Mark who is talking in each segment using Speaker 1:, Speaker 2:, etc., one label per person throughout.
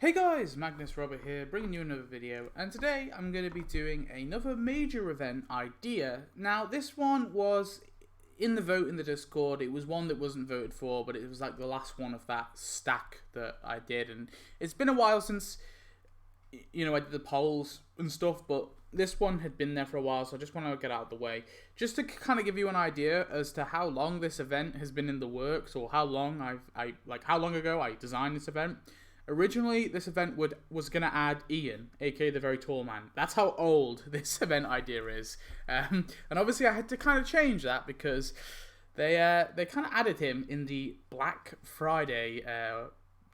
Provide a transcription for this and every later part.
Speaker 1: Hey guys, Magnus Robert here, bringing you another video, and today I'm going to be doing another major event idea. Now, this one was in the vote in the Discord. It was one that wasn't voted for, but it was like the last one of that stack that I did, and it's been a while since, I did the polls and stuff, but this one had been there for a while, so I just want to get out of the way. Just to kind of give you an idea as to how long this event has been in the works, or how long how long ago I designed this event. Originally, this event was going to add Ian, aka the very tall man. That's how old this event idea is. And obviously I had to kind of change that because they kind of added him in the Black Friday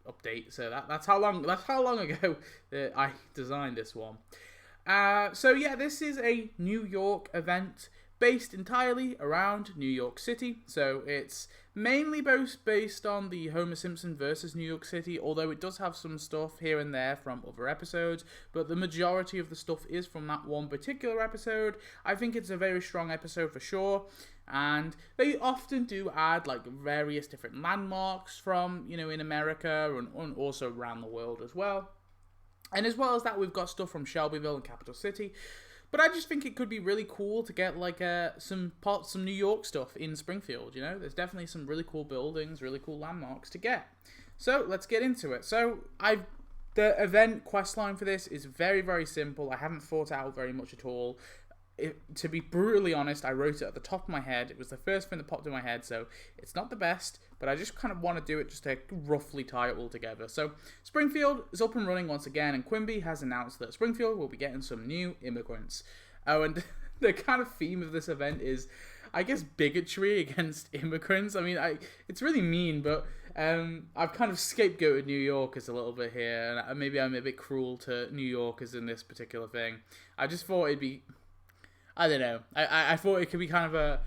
Speaker 1: update. So that's how long ago that I designed this one. So yeah, this is a New York event based entirely around New York City. So it's mainly based on the Homer Simpson versus New York City, although it does have some stuff here and there from other episodes, but the majority of the stuff is from that one particular episode. I think it's a very strong episode for sure, and they often do add like various different landmarks from, in America and also around the world as well. And as well as that, we've got stuff from Shelbyville and Capital City. But I just think it could be really cool to get like some New York stuff in Springfield. There's definitely some really cool buildings, really cool landmarks to get. So let's get into it. So the event questline for this is very, very simple. I haven't thought out very much at all. To be brutally honest, I wrote it at the top of my head. It was the first thing that popped in my head, so it's not the best, but I just kind of want to do it just to roughly tie it all together. So Springfield is up and running once again, and Quimby has announced that Springfield will be getting some new immigrants. Oh, and the kind of theme of this event is, I guess, bigotry against immigrants. I mean, it's really mean, but I've kind of scapegoated New Yorkers a little bit here, and maybe I'm a bit cruel to New Yorkers in this particular thing. I just thought it'd be, I don't know. I thought it could be kind of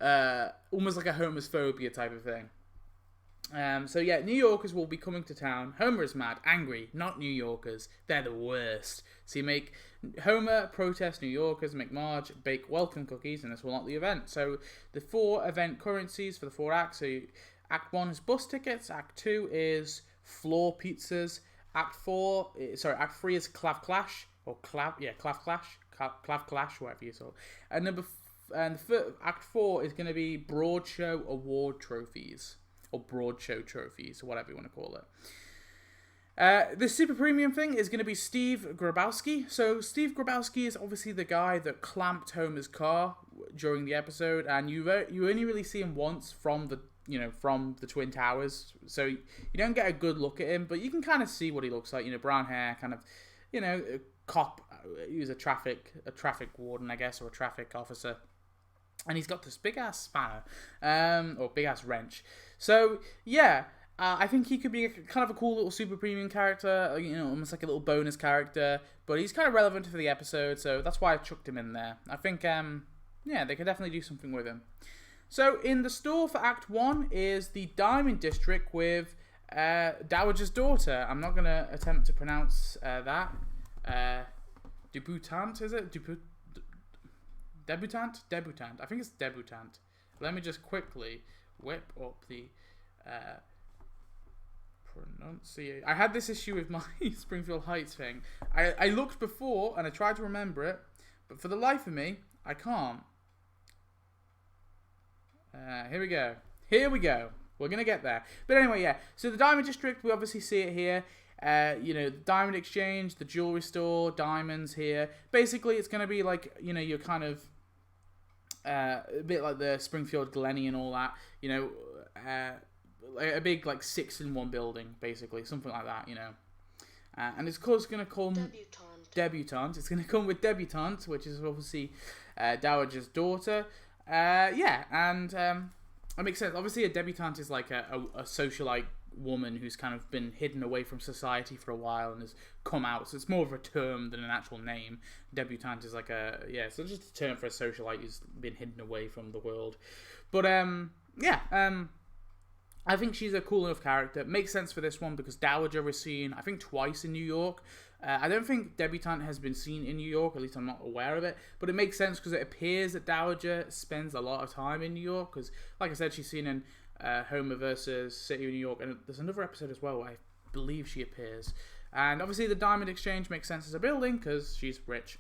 Speaker 1: a almost like a homophobia type of thing. So yeah, New Yorkers will be coming to town. Homer is mad, angry, not New Yorkers. They're the worst. So you make Homer protest New Yorkers, make Marge bake welcome cookies, and this will not the event. So the 4 event currencies for the 4 acts. So Act 1 is bus tickets. Act 2 is floor pizzas. Act 3 is Clav Clash Clav Clash, whatever you saw. And Act 4 is going to be Broad Show Award Trophies, or Broad Show Trophies, or whatever you want to call it. The super premium thing is going to be Steve Grabowski. So Steve Grabowski is obviously the guy that clamped Homer's car during the episode, and you only really see him once from the Twin Towers, so you don't get a good look at him, but you can kind of see what he looks like. Brown hair, kind of, a cop. He was a traffic warden, I guess, or a traffic officer. And he's got this big-ass spanner, or big-ass wrench. So, yeah, I think he could be kind of a cool little super premium character, almost like a little bonus character. But he's kind of relevant for the episode, so that's why I chucked him in there. I think, they could definitely do something with him. So, in the store for Act 1 is the Diamond District with Dowager's daughter. I'm not going to attempt to pronounce that. Debutante, is it? Debutant? I think it's Debutant. Let me just quickly whip up the pronunciation. I had this issue with my Springfield Heights thing. I looked before and I tried to remember it, but for the life of me, I can't. Here we go. We're going to get there. But anyway, yeah. So the Diamond District, we obviously see it here. The Diamond Exchange, the jewelry store, diamonds here. Basically, it's going to be like, you're kind of a bit like the Springfield Glenny and all that. A big like 6-in-1 building, basically, something like that. And it's going to come debutante. It's going to come with debutante, which is obviously Dowager's daughter. And it makes sense. Obviously, a debutante is like a socialite woman who's kind of been hidden away from society for a while and has come out, so it's more of a term than an actual name. Debutante is like so just a term for a socialite who's been hidden away from the world. But I think she's a cool enough character. It makes sense for this one because Dowager was seen, I think, twice in New York. I don't think Debutante has been seen in New York, at least I'm not aware of it, but it makes sense because it appears that Dowager spends a lot of time in New York because, like I said, she's seen in Homer versus City of New York, and there's another episode as well where believe she appears. And obviously the Diamond Exchange makes sense as a building because she's rich.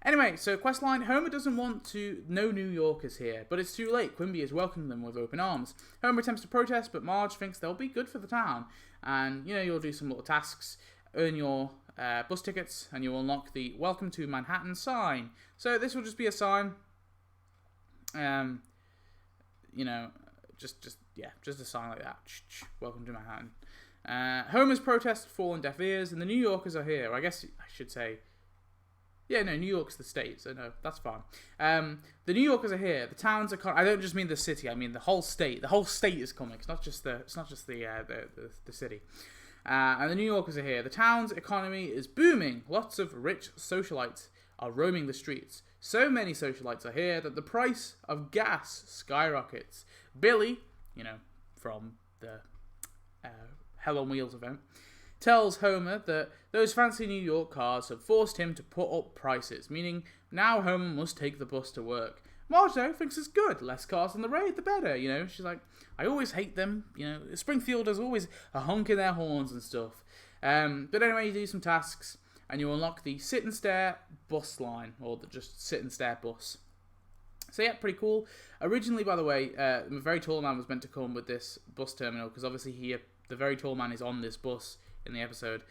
Speaker 1: Anyway, so Questline, Homer doesn't want to know New Yorkers here, but it's too late. Quimby is welcoming them with open arms. Homer attempts to protest, but Marge thinks they'll be good for the town. And, you'll do some little tasks, earn your bus tickets, and you'll unlock the Welcome to Manhattan sign. So this will just be a sign. Just a sign like that. Welcome to Manhattan. Homer's protests fall on deaf ears, and the New Yorkers are here. I guess I should say... Yeah, no, New York's the state, so no, that's fine. The New Yorkers are here. The towns are. I don't just mean the city. I mean the whole state. The whole state is coming. It's not just the city. And the New Yorkers are here. The town's economy is booming. Lots of rich socialites are roaming the streets. So many socialites are here that the price of gas skyrockets. Billy, from the Hell on Wheels event, tells Homer that those fancy New York cars have forced him to put up prices, meaning now Homer must take the bus to work. Marge, though, thinks it's good. Less cars on the road, the better, She's like, I always hate them. Springfield is always a honk in their horns and stuff. But anyway, you do some tasks, and you unlock the sit and stare bus line, or the just sit and stare bus. So yeah, pretty cool. Originally, by the way, the Very Tall Man was meant to come with this bus terminal, because obviously the Very Tall Man is on this bus in the episode.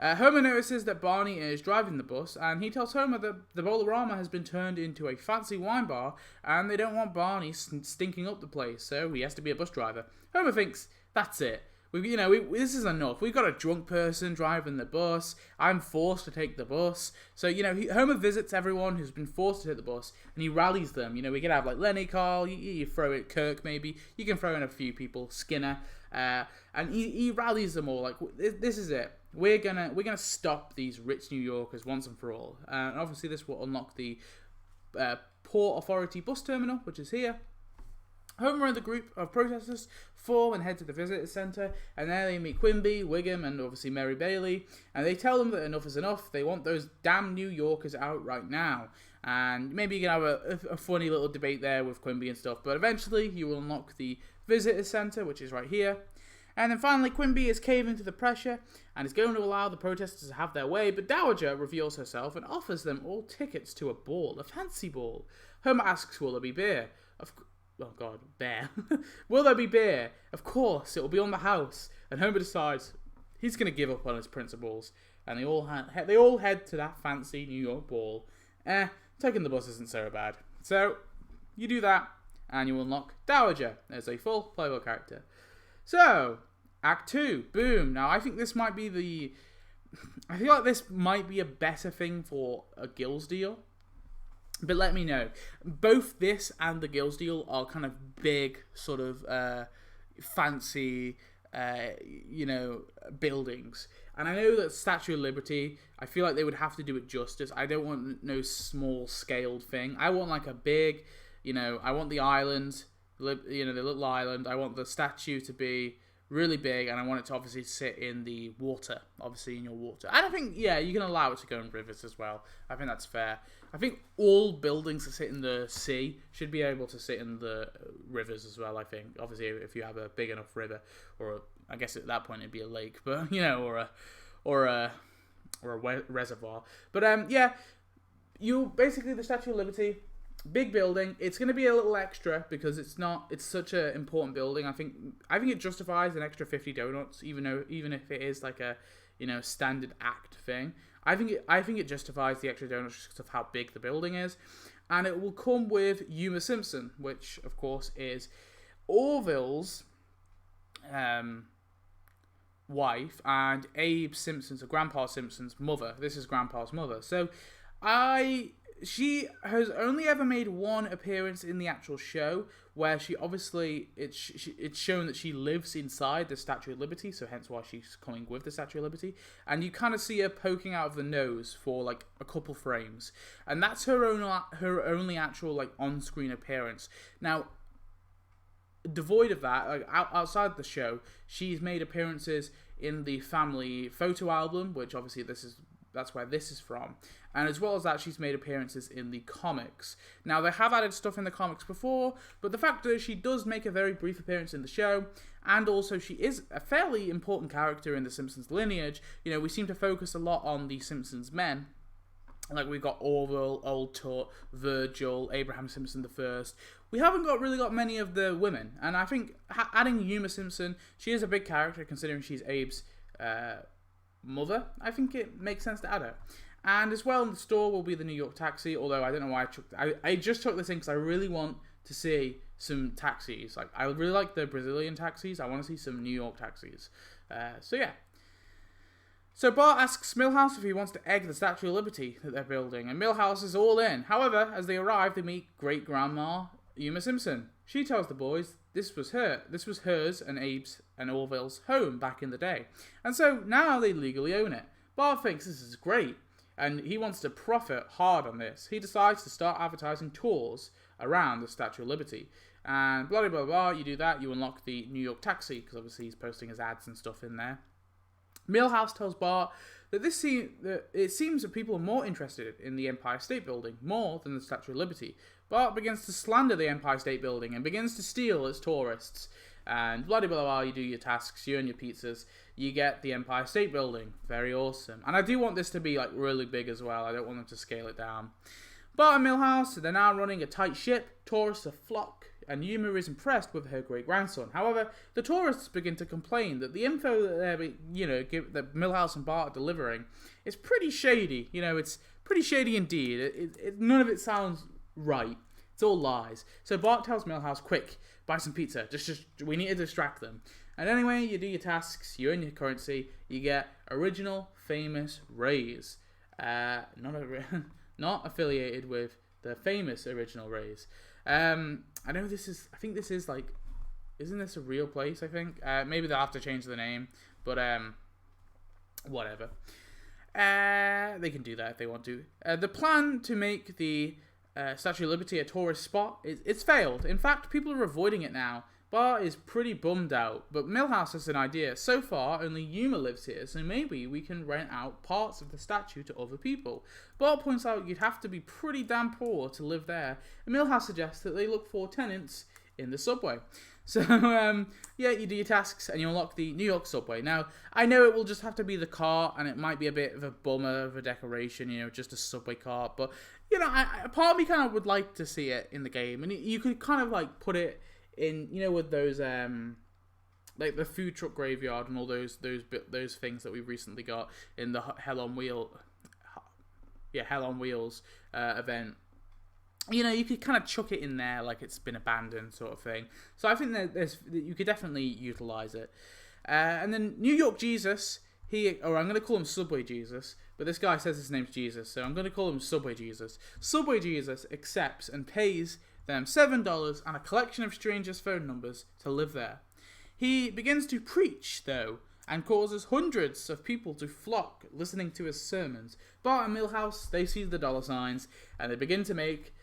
Speaker 1: Homer notices that Barney is driving the bus, and he tells Homer that the Bowl-O-Rama has been turned into a fancy wine bar, and they don't want Barney stinking up the place, so he has to be a bus driver. Homer thinks, that's it. This is enough. We've got a drunk person driving the bus. I'm forced to take the bus. So, Homer visits everyone who's been forced to take the bus, and he rallies them. We could have, like, Lenny, Carl, you throw in Kirk, maybe. You can throw in a few people, Skinner. And he rallies them all, like, this is it. We're gonna stop these rich New Yorkers once and for all. And obviously this will unlock the Port Authority bus terminal, which is here. Homer and the group of protesters form and head to the visitor centre, and there they meet Quimby, Wiggum, and obviously Mary Bailey, and they tell them that enough is enough. They want those damn New Yorkers out right now. And maybe you can have a funny little debate there with Quimby and stuff, but eventually you will unlock the visitor centre, which is right here. And then finally, Quimby is caving to the pressure and is going to allow the protesters to have their way, but Dowager reveals herself and offers them all tickets to a ball, a fancy ball. Homer asks, will there be beer? Oh god, bear. Will there be beer? Of course, it will be on the house. And Homer decides he's going to give up on his principles, and they all head to that fancy New York ball. Taking the bus isn't so bad. So, you do that, and you unlock Dowager as a full playable character. So, Act 2, boom. Now, I think this might be I feel like this might be a better thing for a Gills deal. But let me know. Both this and the Gills deal are kind of big, sort of fancy, buildings. And I know that Statue of Liberty, I feel like they would have to do it justice. I don't want no small-scaled thing. I want like a big, I want the island, the little island. I want the statue to be really big, and I want it to obviously sit in the water, obviously in your water. And I think, you can allow it to go in rivers as well. I think that's fair. I think all buildings that sit in the sea should be able to sit in the rivers as well, I think. Obviously, if you have a big enough river, or I guess at that point it'd be a lake, but, or a reservoir. But, you basically, the Statue of Liberty, big building. It's going to be a little extra because it's such an important building. I think it justifies an extra 50 donuts, even if it is like a standard act thing. I think it justifies the extra donuts just because of how big the building is, and it will come with Homer Simpson, which of course is Orville's wife and Abe Simpson's, or Grandpa Simpson's mother. This is Grandpa's mother. So she has only ever made one appearance in the actual show, where she obviously, it's shown that she lives inside the Statue of Liberty, so hence why she's coming with the Statue of Liberty, and you kind of see her poking out of the nose for like a couple frames, and that's her only actual like on-screen appearance. Now, devoid of that, like outside the show, she's made appearances in the family photo album, which obviously that's where this is from. And as well as that, she's made appearances in the comics. Now, they have added stuff in the comics before, but the fact that she does make a very brief appearance in the show, and also she is a fairly important character in the Simpsons lineage. You know, we seem to focus a lot on the Simpsons men. Like, we've got Orville, Old Tut, Virgil, Abraham Simpson the First. We haven't really got many of the women. And I think adding Yuma Simpson, she is a big character considering she's Abe's mother. I think it makes sense to add her. And as well in the store will be the New York taxi, although I don't know why I just took this in because I really want to see some taxis. Like, I really like the Brazilian taxis. I want to see some New York taxis. So yeah. So Bart asks Milhouse if he wants to egg the Statue of Liberty that they're building, and Milhouse is all in. However, as they arrive, they meet great-grandma Yuma Simpson. She tells the boys this was hers and Abe's and Orville's home back in the day. And so now they legally own it. Bart thinks this is great, and he wants to profit hard on this. He decides to start advertising tours around the Statue of Liberty. And blah, blah, blah, you do that, you unlock the New York taxi, because obviously he's posting his ads and stuff in there. Milhouse tells Bart that it seems that people are more interested in the Empire State Building more than the Statue of Liberty. Bart begins to slander the Empire State Building and begins to steal its tourists. And blah, blah, blah, you do your tasks, you earn your pizzas, you get the Empire State Building. Very awesome. And I do want this to be like really big as well. I don't want them to scale it down. Bart and Milhouse, they're now running a tight ship. Tourists are flock, and Yuma is impressed with her great-grandson. However, the tourists begin to complain that the info that that Milhouse and Bart are delivering is pretty shady. You know, it's pretty shady indeed. None of it sounds right. It's all lies. So Bart tells Milhouse, quick, buy some pizza. Just we need to distract them. And anyway, you do your tasks, you earn your currency, you get original famous Rays. Not affiliated with the famous original Rays. I know I think this is like, isn't this a real place, I think? Maybe they'll have to change the name, but whatever. They can do that if they want to. The plan to make the Statue of Liberty a tourist spot, it's failed. In fact, people are avoiding it now. Bart is pretty bummed out, but Milhouse has an idea. So far, only Yuma lives here, so maybe we can rent out parts of the statue to other people. Bart points out you'd have to be pretty damn poor to live there, and Milhouse suggests that they look for tenants in the subway. So, yeah, you do your tasks and you unlock the New York subway. Now, I know it will just have to be the car, and it might be a bit of a bummer of a decoration, you know, just a subway car, but, you know, part of me kind of would like to see it in the game, and you could kind of, like, put it in, you know, with those like the food truck graveyard and all those things that we recently got in the Hell on Wheels event. You know, you could kind of chuck it in there like it's been abandoned, sort of thing. So I think that you could definitely utilize it. And then New York Jesus, I'm going to call him Subway Jesus, but this guy says his name's Jesus, so I'm going to call him Subway Jesus. Subway Jesus accepts and pays them $7 and a collection of strangers' phone numbers to live there. He begins to preach, though, and causes hundreds of people to flock listening to his sermons. Bart and Milhouse, they see the dollar signs, and they begin to make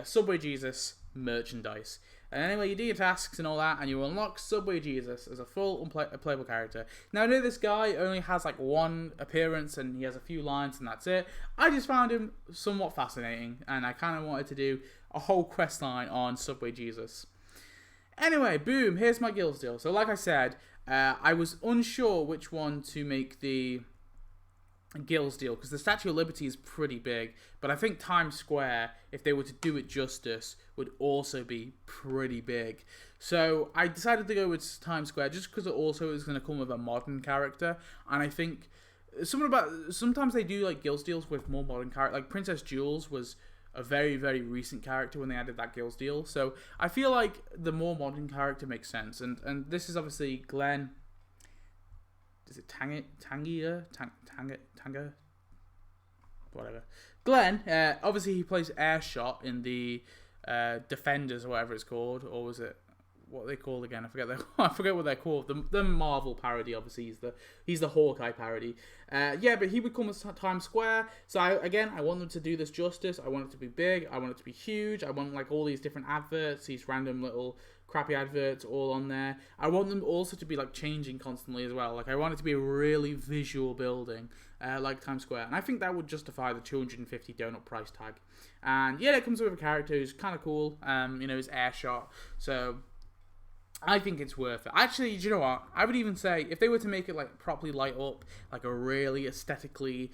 Speaker 1: Subway Jesus merchandise. And anyway, you do your tasks and all that, and you unlock Subway Jesus as a full playable character. Now, I know this guy only has like one appearance, and he has a few lines, and that's it. I just found him somewhat fascinating, and I kind of wanted to do a whole quest line on Subway Jesus. Anyway, boom, here's my guild deal. So like I said, I was unsure which one to make the guild deal, because the Statue of Liberty is pretty big, but I think Times Square, if they were to do it justice, would also be pretty big. So I decided to go with Times Square just because it also is going to come with a modern character, and I think sometimes they do like guild deals with more modern characters. Like Princess Jules was a very, very recent character when they added that guild deal. So I feel like the more modern character makes sense. And this is obviously Glenn. Is it Tangier? Whatever. Glenn, obviously he plays Airshot in the Defenders or whatever it's called. Or was it, what are they called again? I forget what they're called. The Marvel parody, obviously, he's the Hawkeye parody. Yeah, but he would come as Times Square. So I want them to do this justice. I want it to be big. I want it to be huge. I want like all these different adverts, these random little crappy adverts all on there. I want them also to be like changing constantly as well. Like I want it to be a really visual building, like Times Square. And I think that would justify the $250 donut price tag. And yeah, it comes with a character who's kind of cool. You know, his Airshot. So I think it's worth it. Actually, do you know what? I would even say if they were to make it like properly light up, like a really aesthetically,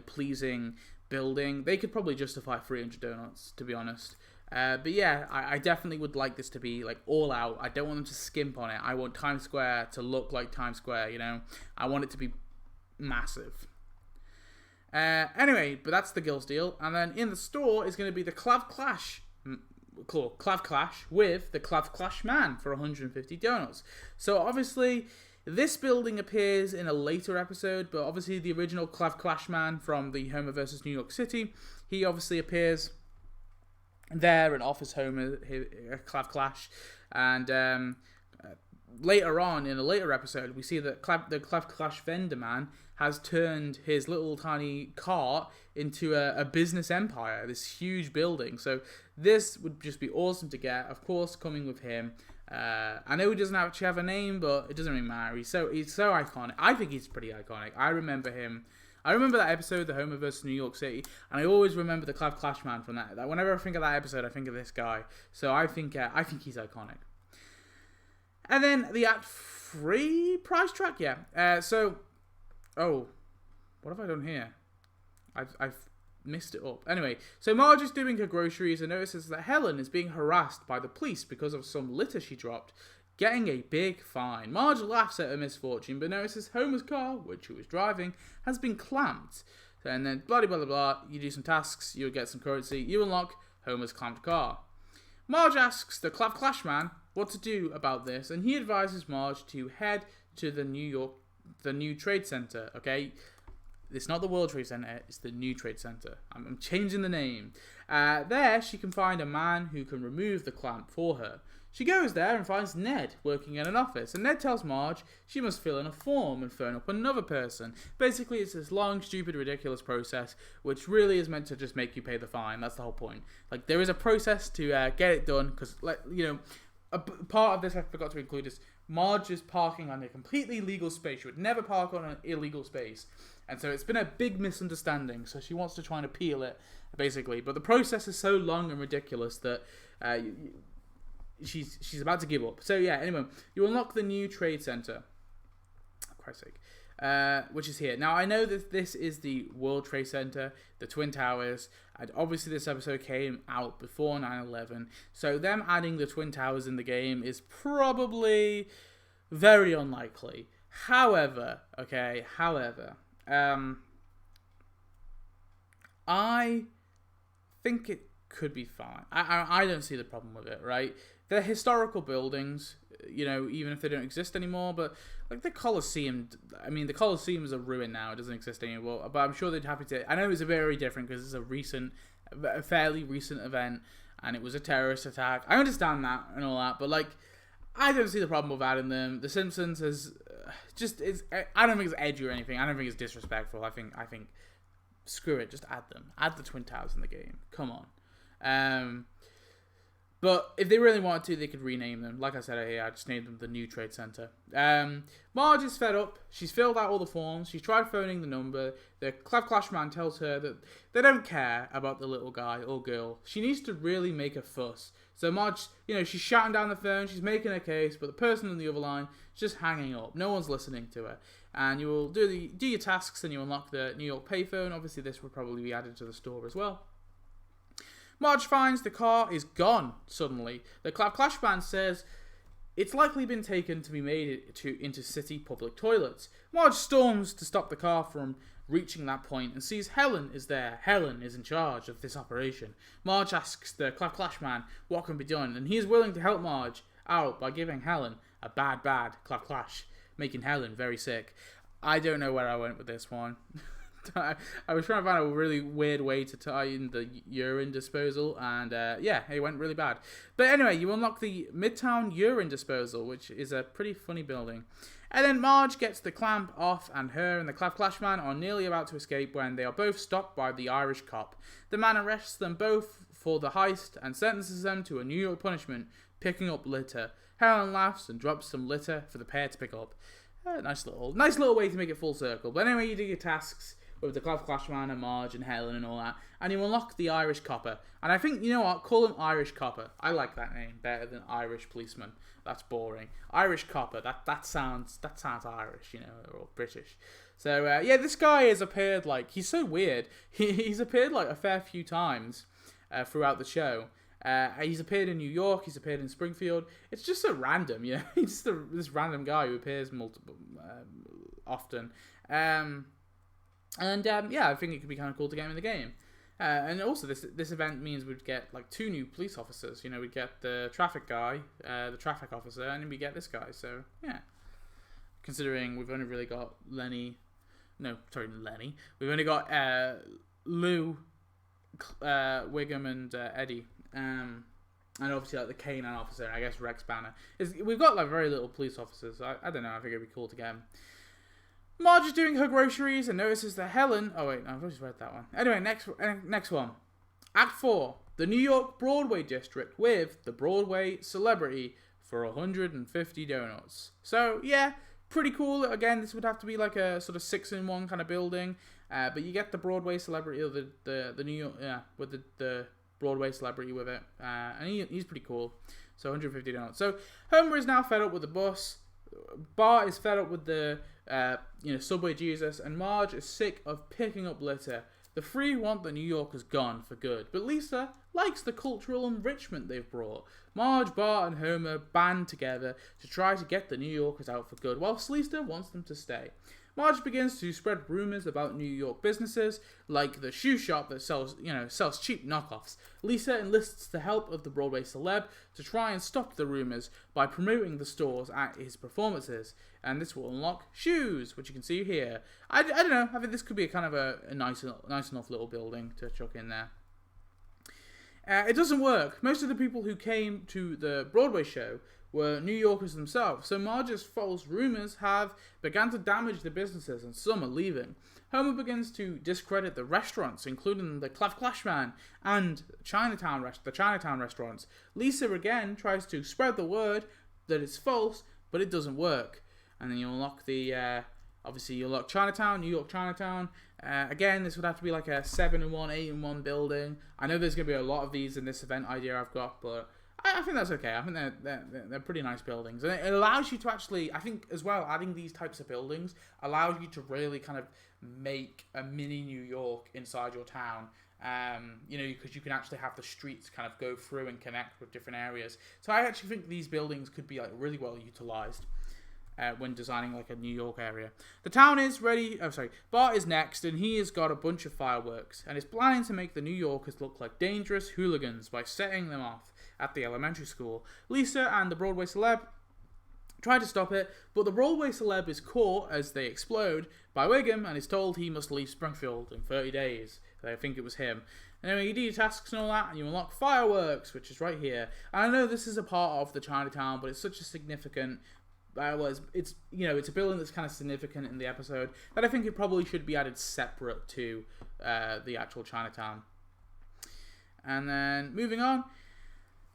Speaker 1: pleasing building, they could probably justify 300 donuts, to be honest. But yeah, I definitely would like this to be like all out. I don't want them to skimp on it. I want Times Square to look like Times Square, I want it to be massive. Anyway, but that's the Gills deal. And then in the store is going to be the Clav Clash with the Clav Clash Man for 150 donuts. So obviously, this building appears in a later episode, but obviously the original Clav Clash Man from the Homer vs. New York City, he obviously appears there and offers Homer a Clav Clash. And later on, in a later episode, we see that the Clav Clash vendor man has turned his little tiny cart into a business empire, this huge building. So this would just be awesome to get, of course, coming with him. I know he doesn't actually have a name, but it doesn't really matter. He's so iconic. I think he's pretty iconic. I remember him. I remember that episode, the Homer vs. New York City, and I always remember the Clav Clash Man from that. Whenever I think of that episode, I think of this guy. So I think he's iconic. And then the Act 3 prize track, yeah. Oh, what have I done here? I've messed it up. Anyway, so Marge is doing her groceries and notices that Helen is being harassed by the police because of some litter she dropped, getting a big fine. Marge laughs at her misfortune, but notices Homer's car, which she was driving, has been clamped. And then blah, blah, blah, blah, you do some tasks, you'll get some currency, you unlock Homer's clamped car. Marge asks the Clav Clash Man what to do about this, and he advises Marge to head to the new Trade Center, okay? It's not the World Trade Center, it's the New Trade Center. I'm changing the name. There, she can find a man who can remove the clamp for her. She goes there and finds Ned working in an office, and Ned tells Marge she must fill in a form and phone up another person. Basically, it's this long, stupid, ridiculous process, which really is meant to just make you pay the fine. That's the whole point. Like, there is a process to get it done, because, a part of this I forgot to include is Marge is parking on a completely legal space. She would never park on an illegal space. And so it's been a big misunderstanding. So she wants to try and appeal it, basically. But the process is so long and ridiculous that she's about to give up. So yeah, anyway, you unlock the new Trade Center. For Christ's sake. Which is here. Now, I know that this is the World Trade Center, the Twin Towers, and obviously this episode came out before 9/11, so them adding the Twin Towers in the game is probably very unlikely. However, I think it could be fine. I don't see the problem with it, right? They're historical buildings, even if they don't exist anymore, but like the Colosseum, the Colosseum is a ruin now, it doesn't exist anymore, but I'm sure they'd happy to. I know it's a very different because it's a fairly recent event, and it was a terrorist attack. I understand that and all that, but I don't see the problem with adding them. The Simpsons is I don't think it's edgy or anything. I don't think it's disrespectful. I think screw it, just add them. Add the Twin Towers in the game. Come on. But if they really wanted to, they could rename them. Like I said here, I just named them the New Trade Center. Marge is fed up. She's filled out all the forms. She's tried phoning the number. The Clav Clash Man tells her that they don't care about the little guy or girl. She needs to really make a fuss. So Marge, she's shouting down the phone. She's making a case, but the person on the other line is just hanging up. No one's listening to her. And you will do your tasks, and you unlock the New York payphone. Obviously, this will probably be added to the store as well. Marge finds the car is gone suddenly. The Clav Clash Man says it's likely been taken to be made into city public toilets. Marge storms to stop the car from reaching that point and sees Helen is there. Helen is in charge of this operation. Marge asks the Clav Clash Man what can be done, and he is willing to help Marge out by giving Helen a bad Clav Clash, making Helen very sick. I don't know where I went with this one. I was trying to find a really weird way to tie in the urine disposal, and it went really bad. But anyway, you unlock the Midtown Urine Disposal, which is a pretty funny building. And then Marge gets the clamp off, and her and the Clav Clash Man are nearly about to escape when they are both stopped by the Irish cop. The man arrests them both for the heist and sentences them to a New York punishment, picking up litter. Helen laughs and drops some litter for the pair to pick up. Nice little way to make it full circle. But anyway, you do your tasks. with the Clash Man and Marge and Helen and all that. And you unlock the Irish Copper. And I think, you know what, call him Irish Copper. I like that name better than Irish Policeman. That's boring. Irish Copper, that sounds Irish, you know, or British. So, yeah, this guy has appeared, like, he's so weird. He's appeared, like, a fair few times throughout the show. He's appeared in New York, he's appeared in Springfield. It's just so random, you know. He's just this random guy who appears often. Yeah, I think it could be kind of cool to get him in the game. And also, this event means we'd get like 2 new police officers. You know, we'd get the traffic guy, the traffic officer, and then we get this guy. So yeah, considering we've only really got Lenny. We've only got Lou, Wiggum, and Eddie. And obviously like the K9 officer, and I guess Rex Banner. We've got like very little police officers. I don't know. I think it'd be cool to get him. Marge is doing her groceries and notices that Helen... Oh, wait, I've just read that one. Anyway, next one. Act 4. The New York Broadway District with the Broadway Celebrity for 150 donuts. So, yeah, pretty cool. Again, this would have to be like a sort of 6-in-1 kind of building. But you get the Broadway Celebrity, or the New York... Yeah, with the Broadway Celebrity with it. And he's pretty cool. So, 150 donuts. So, Homer is now fed up with the bus. Bart is fed up with the Subway Jesus, and Marge is sick of picking up litter. The 3 want the New Yorkers gone for good, but Lisa likes the cultural enrichment they've brought. Marge, Bart, and Homer band together to try to get the New Yorkers out for good, whilst Lisa wants them to stay. Marge begins to spread rumours about New York businesses, like the shoe shop that sells cheap knockoffs. Lisa enlists the help of the Broadway celeb to try and stop the rumours by promoting the stores at his performances, and this will unlock shoes, which you can see here. I don't know, I think this could be a kind of a nice enough little building to chuck in there. It doesn't work. Most of the people who came to the Broadway show were New Yorkers themselves, so Marge's false rumours have begun to damage the businesses, and some are leaving. Homer begins to discredit the restaurants, including the Clash Man and the Chinatown restaurants. Lisa again tries to spread the word that it's false, but it doesn't work. And then you unlock obviously you unlock Chinatown, New York Chinatown. Again, this would have to be like a 7-in-1, 8-in-1 building. I know there's going to be a lot of these in this event idea I've got, but I think that's okay. I think they're pretty nice buildings. And it allows you to actually, I think as well, adding these types of buildings allows you to really kind of make a mini New York inside your town. Because you can actually have the streets kind of go through and connect with different areas. So I actually think these buildings could be like really well utilized when designing like a New York area. The town is ready. Bart is next, and he has got a bunch of fireworks and is planning to make the New Yorkers look like dangerous hooligans by setting them off at the elementary school. Lisa and the Broadway celeb try to stop it, but the Broadway celeb is caught as they explode by Wiggum and is told he must leave Springfield in 30 days. I think it was him. Anyway, you do your tasks and all that, and you unlock fireworks, which is right here. And I know this is a part of the Chinatown, but it's such a significant... it's a building that's kind of significant in the episode that I think it probably should be added separate to the actual Chinatown. And then, moving on.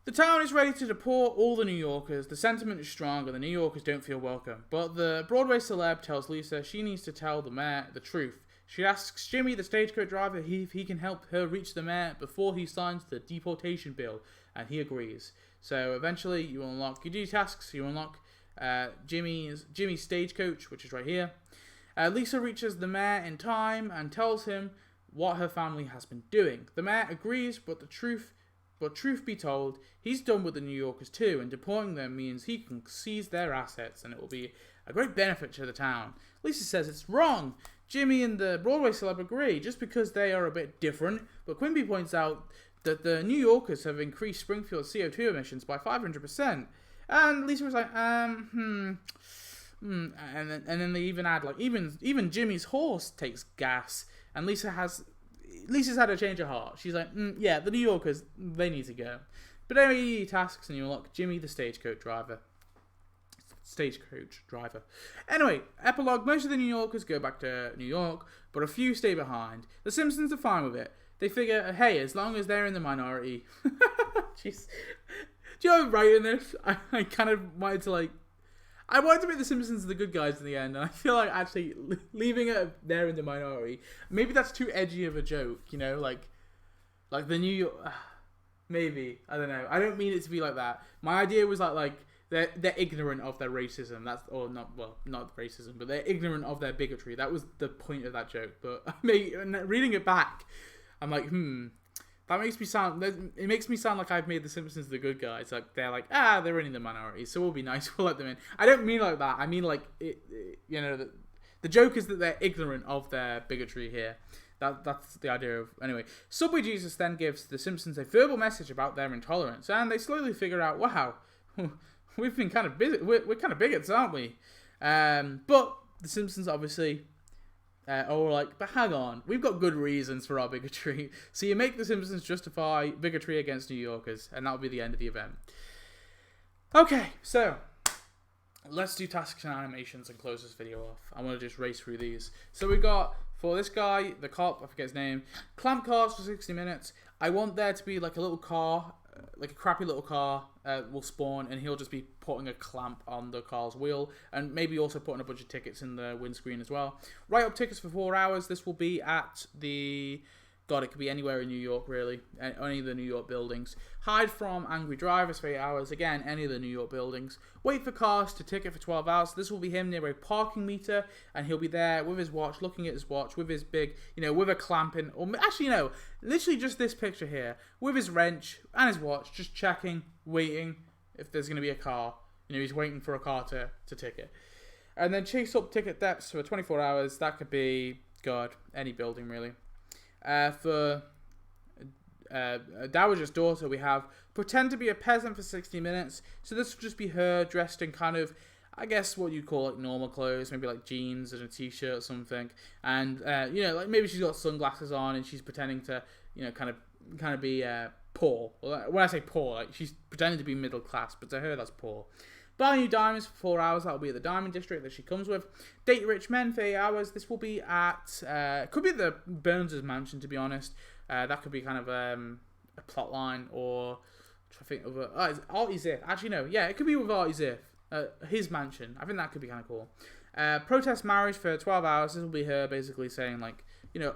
Speaker 1: The town is ready to deport all the New Yorkers. The sentiment is strong and the New Yorkers don't feel welcome. But the Broadway celeb tells Lisa she needs to tell the mayor the truth. She asks Jimmy, the stagecoach driver, if he can help her reach the mayor before he signs the deportation bill, and he agrees. So eventually you do your tasks, you unlock Jimmy's stagecoach, which is right here. Lisa reaches the mayor in time and tells him what her family has been doing. The mayor agrees, but truth be told, he's done with the New Yorkers too, and deporting them means he can seize their assets, and it will be a great benefit to the town. Lisa says it's wrong. Jimmy and the Broadway celeb agree, just because they are a bit different, but Quimby points out that the New Yorkers have increased Springfield's CO2 emissions by 500%. And Lisa was like, and then they even add, like, even Jimmy's horse takes gas, and Lisa's had a change of heart. She's like, yeah, the New Yorkers, they need to go. But anyway, you do tasks, and you unlock Jimmy, the stagecoach driver. Anyway, epilogue. Most of the New Yorkers go back to New York, but a few stay behind. The Simpsons are fine with it. They figure, hey, as long as they're in the minority. Jeez. Do you know, writing this, I kind of wanted to, like, I wanted to make the Simpsons the good guys in the end, and I feel like actually leaving it there in the minority, maybe that's too edgy of a joke, you know, like the New York. Maybe, I don't know. I don't mean it to be like that. My idea was like they're ignorant of their racism. That's or not not racism, but they're ignorant of their bigotry. That was the point of that joke. But reading it back, I'm like, that makes me sound. It makes me sound like I've made the Simpsons the good guys. Like they're like, they're in the minority, so we'll be nice. We'll let them in. I don't mean like that. I mean like you know, the joke is that they're ignorant of their bigotry here. That's the idea of... Anyway, Subway Jesus then gives the Simpsons a verbal message about their intolerance, and they slowly figure out, wow, we've been kind of busy. We're kind of bigots, aren't we? But the Simpsons obviously are like, but hang on, we've got good reasons for our bigotry. So you make the Simpsons justify bigotry against New Yorkers, and that'll be the end of the event. Okay, so... let's do tasks and animations and close this video off. I want to just race through these. So we got... for this guy, the cop, I forget his name, clamp cars for 60 minutes. I want there to be like a little car, like a crappy little car will spawn, and he'll just be putting a clamp on the car's wheel, and maybe also putting a bunch of tickets in the windscreen as well. Write up tickets for 4 hours. This will be at the... God, it could be anywhere in New York, really. Any of the New York buildings. Hide from angry drivers for 8 hours. Again, any of the New York buildings. Wait for cars to ticket for 12 hours. This will be him near a parking meter, and he'll be there with his watch, looking at his watch, with his big, you know, with a clamp in. Or actually, no, literally just this picture here. With his wrench and his watch, just checking, waiting if there's going to be a car. You know, he's waiting for a car to ticket. And then chase up ticket depths for 24 hours. That could be, God, any building, really. For Dowager's daughter, we have pretend to be a peasant for 60 minutes. So this will just be her dressed in kind of, I guess, what you'd call like normal clothes, maybe like jeans and a t-shirt or something. And you know, like maybe she's got sunglasses on and she's pretending to, you know, kind of be poor. Well, when I say poor, like she's pretending to be middle class, but to her that's poor. Buy new diamonds for 4 hours. That'll be at the diamond district that she comes with. Date rich men for 8 hours. This will be at... could be at the Burns' mansion, to be honest. That could be kind of a plot line, or... I think of Artie Ziff. Actually, no. Yeah, it could be with Artie Ziff. His mansion. I think that could be kind of cool. Protest marriage for 12 hours. This will be her basically saying, like, you know...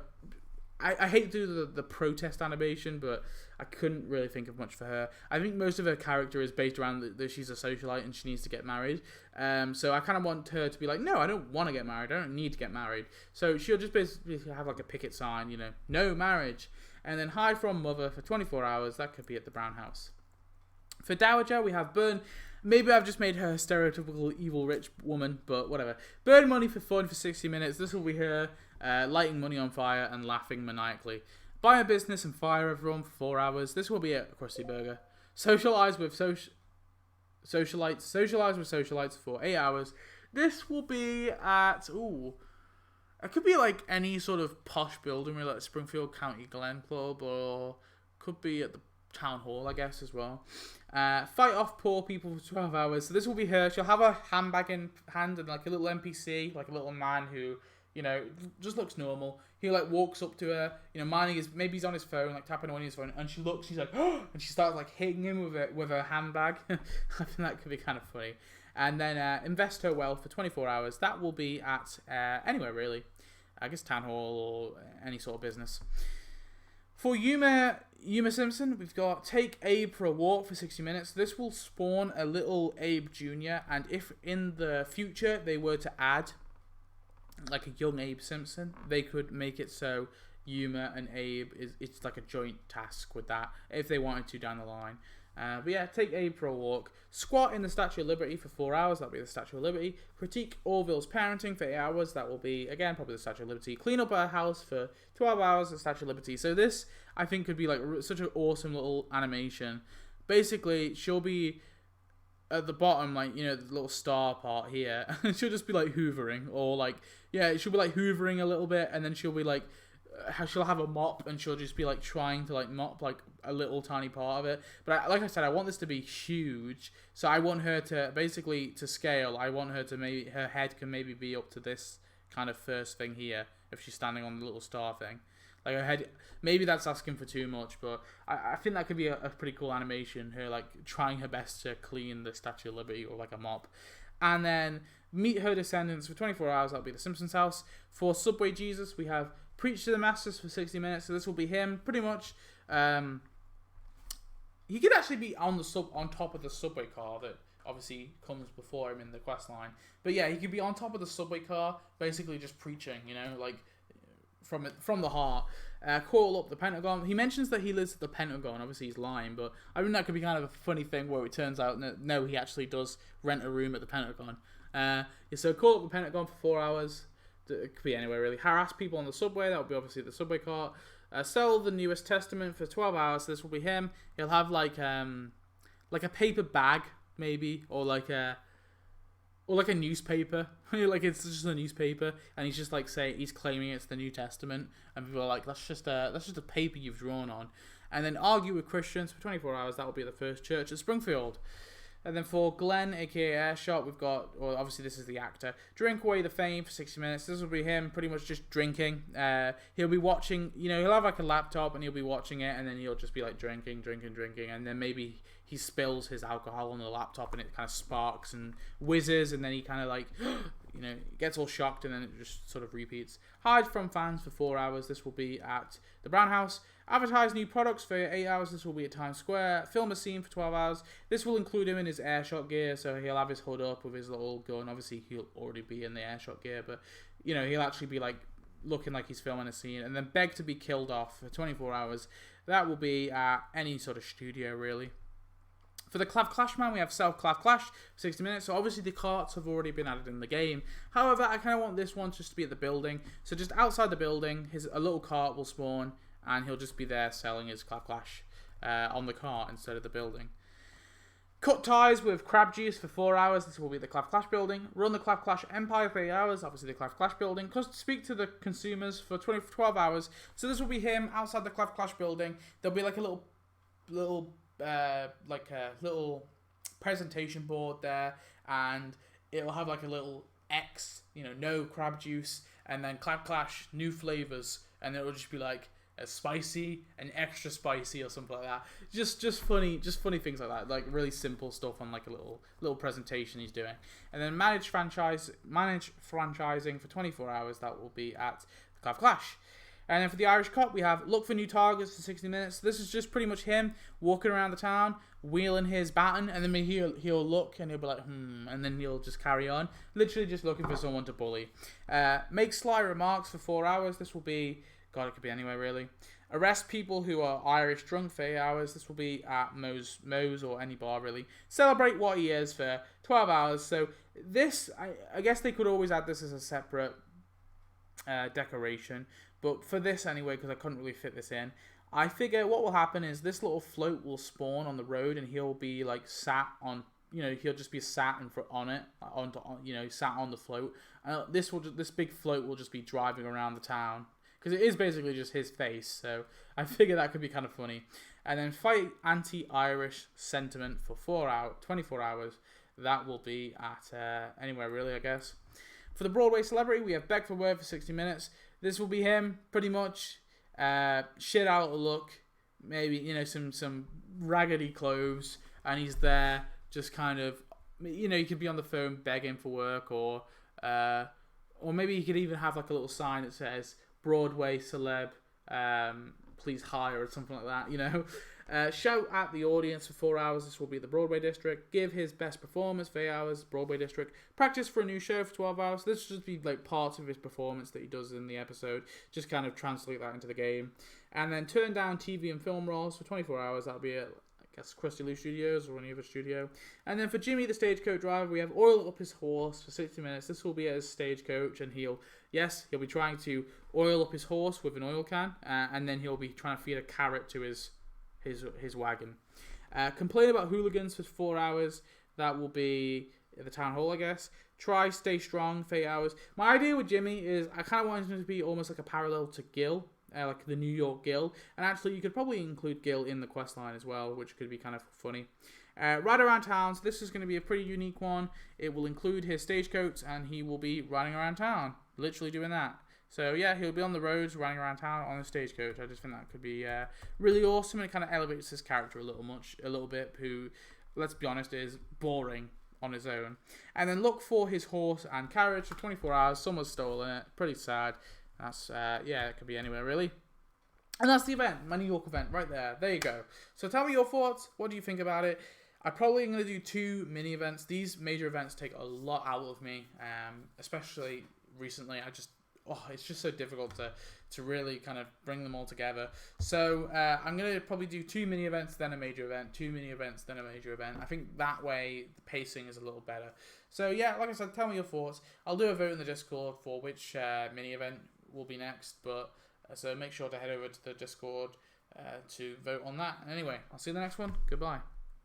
Speaker 1: I hate to do the protest animation, but I couldn't really think of much for her. I think most of her character is based around that she's a socialite and she needs to get married. So I kind of want her to be like, no, I don't want to get married. I don't need to get married. So she'll just basically have like a picket sign, you know, no marriage. And then hide from mother for 24 hours. That could be at the Brown House. For Dowager, we have burn. Maybe I've just made her a stereotypical evil rich woman, but whatever. Burn money for fun for 60 minutes. This will be her lighting money on fire and laughing maniacally. Buy a business and fire everyone for 4 hours. This will be a Krusty Burger. Socialize with socialites for 8 hours. This will be at it could be like any sort of posh building, really, like Springfield County Glen Club, or could be at the town hall, I guess, as well. Fight off poor people for 12 hours. So this will be her. She'll have a handbag in hand and like a little NPC, like a little man who, you know, just looks normal. He like walks up to her, you know, minding his, maybe he's on his phone, like tapping on his phone, and she looks, she's like, oh, and she starts like hitting him with her handbag. I think that could be kind of funny. And then invest her wealth for 24 hours. That will be at anywhere, really. I guess town hall or any sort of business. For Yuma Simpson, we've got take Abe for a walk for 60 minutes. This will spawn a little Abe Jr. And if in the future they were to add like a young Abe Simpson, they could make it so Yuma and Abe it's like a joint task with that if they wanted to down the line. But yeah, take Abe for a walk. Squat in the Statue of Liberty for 4 hours. That'll be the Statue of Liberty. Critique Orville's parenting for 8 hours. That will be, again, probably the Statue of Liberty. Clean up her house for 12 hours. The Statue of Liberty. So this, I think, could be like such an awesome little animation. Basically, she'll be at the bottom, like, you know, the little star part here. And she'll just be like hoovering, or like, yeah, she'll be like hoovering a little bit, and then she'll be like, she'll have a mop and she'll just be like trying to like mop like a little tiny part of it. But like I said, I want this to be huge, so I want her to basically to scale. I want her to maybe her head can maybe be up to this kind of first thing here if she's standing on the little star thing. Like her head, maybe that's asking for too much, but I think that could be a pretty cool animation. Her like trying her best to clean the Statue of Liberty or like a mop. And then meet her descendants for 24 hours. That'll be the Simpsons house. For Subway Jesus, we have Preach to the Masses for 60 minutes. So this will be him, pretty much. He could actually be on top of the subway car that obviously comes before him in the quest line. But yeah, he could be on top of the subway car, basically just preaching, like from the heart. Call up the Pentagon. He mentions that he lives at the Pentagon. Obviously, he's lying, but I mean that could be kind of a funny thing where it turns out no, he actually does rent a room at the Pentagon. So call up the Pentagon for 4 hours. It could be anywhere really. Harass people on the subway. That would be obviously the subway cart. Sell the newest Testament for 12 hours. This will be him. He'll have like a paper bag maybe, or like a newspaper. Like it's just a newspaper, and he's just like he's claiming it's the New Testament, and people are like, that's just a paper you've drawn on. And then argue with Christians for 24 hours. That will be the First Church at Springfield. And then for Glenn, aka Airshot, we've got, well, obviously this is the actor, Drink Away the Fame for 60 minutes. This will be him pretty much just drinking. He'll be watching, he'll have like a laptop and he'll be watching it, and then he'll just be like drinking, and then maybe he spills his alcohol on the laptop and it kind of sparks and whizzes, and then he kind of like, gets all shocked, and then it just sort of repeats. Hide from fans for 4 hours. This will be at the Brown House. Advertise new products for 8 hours. This will be at Times Square. Film a scene for 12 hours. This will include him in his Airshot gear, so he'll have his hood up with his little gun. Obviously, he'll already be in the Airshot gear, but, he'll actually be, like, looking like he's filming a scene. And then beg to be killed off for 24 hours. That will be at any sort of studio, really. For the Clav Clash Man, we have Self Clav Clash for 60 minutes. So obviously the carts have already been added in the game. However, I kind of want this one just to be at the building. So just outside the building, a little cart will spawn, and he'll just be there selling his Clav Clash on the cart instead of the building. Cut ties with Crab Juice for 4 hours. This will be the Clav Clash building. Run the Clav Clash Empire for 8 hours. Obviously the Clav Clash building. Speak to the consumers for 12 hours. So this will be him outside the Clav Clash building. There'll be like a little presentation board there, and it'll have like a little X, no crab juice, and then Clav Clash new flavors, and it'll just be like a spicy and extra spicy or something like that. Just funny things like that, like really simple stuff on like a little presentation he's doing. And then manage franchising for 24 hours. That will be at Clav Clash. And then for the Irish Cop, we have look for new targets for 60 minutes. This is just pretty much him walking around the town, wheeling his baton, and then he'll look and he'll be like, and then he'll just carry on. Literally just looking for someone to bully. Make sly remarks for 4 hours. This will be, it could be anywhere really. Arrest people who are Irish drunk for 8 hours. This will be at Moe's or any bar really. Celebrate what he is for 12 hours. So this, I guess they could always add this as a separate decoration. But for this anyway, because I couldn't really fit this in, I figure what will happen is this little float will spawn on the road, and he'll be like sat on, he'll just be sat on it, sat on the float. This big float will just be driving around the town, because it is basically just his face. So I figure that could be kind of funny. And then fight anti-Irish sentiment for 24 hours. That will be at anywhere really, I guess. For the Broadway celebrity, we have Beg for Word for 60 minutes. This will be him, pretty much. Shit out of luck. Maybe, some raggedy clothes. And he's there just kind of, he could be on the phone begging for work. Or maybe he could even have like a little sign that says, Broadway celeb, please hire, or something like that, Shout at the audience for 4 hours. This will be the Broadway district. Give his best performance for 8 hours. Broadway district. Practice for a new show for 12 hours. This will just be like parts of his performance that he does in the episode. Just kind of translate that into the game. And then turn down TV and film roles for 24 hours. That'll be at, I guess, Krusty Lou Studios or any other studio. And then for Jimmy, the stagecoach driver, we have oil up his horse for 60 minutes. This will be at his stagecoach, and he'll be trying to oil up his horse with an oil can, and then he'll be trying to feed a carrot to his wagon. Complain about hooligans for 4 hours. That will be at the town hall, I guess. Try stay strong for 8 hours. My idea with Jimmy is I kind of want him to be almost like a parallel to Gil, like the New York Gil. And actually, you could probably include Gil in the quest line as well, which could be kind of funny. Ride around town. So this is going to be a pretty unique one. It will include his stagecoach, and he will be riding around town, literally doing that. So yeah, he'll be on the roads, running around town on a stagecoach. I just think that could be really awesome, and it kind of elevates his character a little bit. Who, let's be honest, is boring on his own. And then look for his horse and carriage for 24 hours. Someone's stolen it. Pretty sad. That's, yeah, it could be anywhere, really. And that's the event, my New York event, right there. There you go. So tell me your thoughts. What do you think about it? I probably am going to do 2 mini events. These major events take a lot out of me, especially recently. It's just so difficult to really kind of bring them all together. So I'm going to probably do 2 mini events, then a major event, 2 mini events, then a major event. I think that way the pacing is a little better. So yeah, like I said, tell me your thoughts. I'll do a vote in the Discord for which mini event will be next, but so make sure to head over to the Discord to vote on that. Anyway, I'll see you in the next one. Goodbye.